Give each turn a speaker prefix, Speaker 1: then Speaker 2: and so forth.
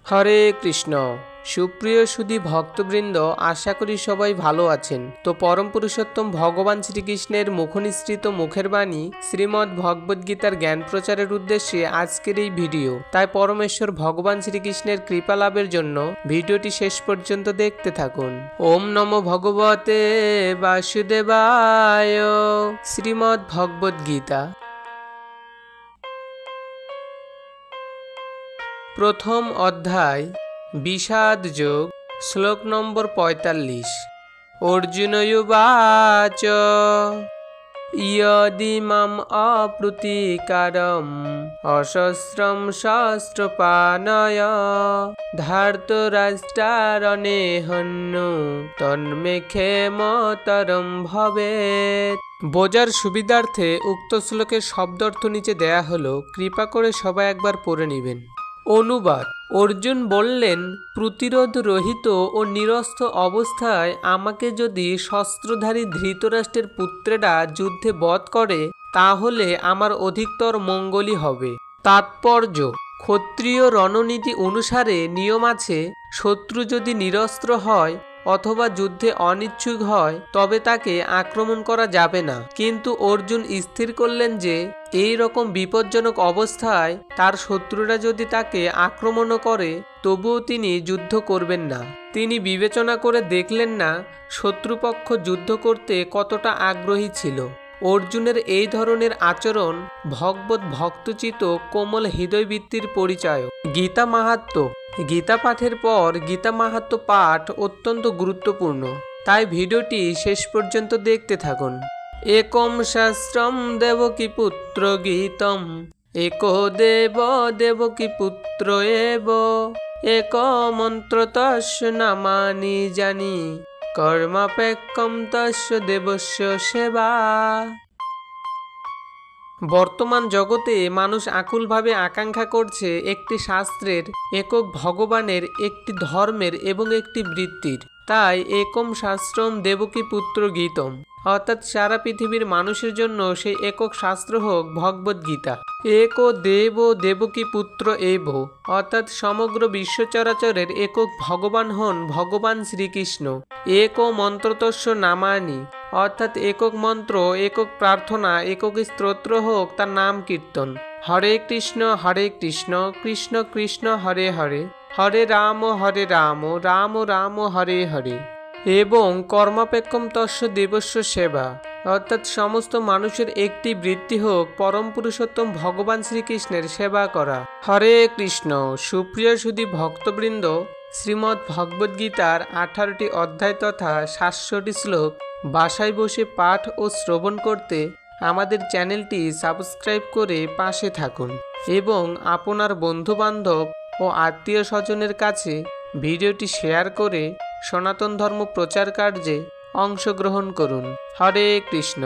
Speaker 1: হরে কৃষ্ণ। সুপ্রিয় সুধী ভক্তবৃন্দ, আশা করি সবাই ভালো আছেন। তো পরম পুরুষোত্তম ভগবান শ্রীকৃষ্ণের মুখনিসৃত মুখের বাণী শ্রীমদ্ ভগবদ্গীতার জ্ঞান প্রচারের উদ্দেশ্যে আজকের এই ভিডিও। তাই পরমেশ্বর ভগবান শ্রীকৃষ্ণের কৃপা লাভের জন্য ভিডিওটি শেষ পর্যন্ত দেখতে থাকুন। ওম নমো ভগবতে বাসুদেবায়। শ্রীমদ্ ভগবদ্গীতা প্রথম অধ্যায় বিষাদ যোগ, শ্লোক নম্বর ৪৫। অর্জুনয়ুবাচ ইয়দিমাম অপ্রতিকারম অশস্ত্রম শস্ত্রপাণয় ধার্তরাষ্ট্রারণে হন্যু তন্মে ক্ষেমতরম ভবেৎ। বোঝার সুবিধার্থে উক্ত শ্লোকের শব্দার্থ নিচে দেয়া হলো, কৃপা করে সবাই একবার পড়ে নেবেন। অনুবাদ: অর্জুন বললেন, প্রতিরোধ রহিত ও নিরস্ত্র অবস্থায় আমাকে যদি শস্ত্রধারী ধৃতরাষ্ট্রের পুত্রেরা যুদ্ধে বধ করে তাহলে আমার অধিকতর মঙ্গলই হবে। তাৎপর্য: ক্ষত্রিয় রণনীতি অনুসারে নিয়ম আছে, শত্রু যদি নিরস্ত্র হয় অথবা যুদ্ধে অনিচ্ছুক হয় তবে তাকে আক্রমণ করা যাবে না। কিন্তু অর্জুন স্থির করলেন যে এই রকম বিপজ্জনক অবস্থায় তার শত্রুরা যদি তাকে আক্রমণও করে তবুও তিনি যুদ্ধ করবেন না। তিনি বিবেচনা করে দেখলেন না শত্রুপক্ষ যুদ্ধ করতে কতটা আগ্রহী ছিল। অর্জুনের এই ধরনের আচরণ ভগবত ভক্তচিত কোমল হৃদয়বৃত্তির পরিচয়। গীতা মাহাত্ম্য: গীতা পাঠের পর গীতা মাহাত্ম্য পাঠ অত্যন্ত গুরুত্বপূর্ণ, তাই ভিডিওটি শেষ পর্যন্ত দেখতে থাকুন। একম শাস্ত্রম দেবকী পুত্র গীতম एको দেব দেবকী পুত্র এব এক মন্ত্র তস্য নামানি জানি কর্মাপেক্ষম তস্য দেবস্য সেবা। বর্তমান জগতে মানুষ আকুলভাবে আকাঙ্ক্ষা করছে একটি শাস্ত্রের, একক ভগবানের, একটি ধর্মের এবং একটি বৃত্তির। তাই একম শাস্ত্রম দেবকী পুত্র গীতম, অর্থাৎ সারা পৃথিবীর মানুষের জন্য সেই একক শাস্ত্র হোক ভগবদ্গীতা। এক দেব দেবকী পুত্র এব, অর্থাৎ সমগ্র বিশ্ব চরাচরের একক ভগবান হন ভগবান শ্রীকৃষ্ণ। এক মন্ত্রতস্য নামানি, অর্থাৎ একক মন্ত্র, একক প্রার্থনা, একক স্তোত্র হোক তার নাম কীর্তন। হরে কৃষ্ণ কৃষ্ণ কৃষ্ণ হরে হরে, হরে রাম রাম রাম হরে হরে। এবং কর্মাপেক্ষম তস্য দেবস্য সেবা, অর্থাৎ সমস্ত মানুষের একটি বৃত্তি হোক পরম পুরুষোত্তম ভগবান শ্রীকৃষ্ণের সেবা করা। হরে কৃষ্ণ। সুপ্রিয় সুধী ভক্তবৃন্দ, শ্রীমদ্ ভগবদ্গীতার 18টি অধ্যায় তথা 700টি শ্লোক বাসায় বসে পাঠ ও শ্রবণ করতে আমাদের চ্যানেলটি সাবস্ক্রাইব করে পাশে থাকুন এবং আপনার বন্ধুবান্ধব ও আত্মীয় স্বজনের কাছে ভিডিওটি শেয়ার করে সনাতন ধর্ম প্রচার কার্যে অংশগ্রহণ করুন। হরে কৃষ্ণ।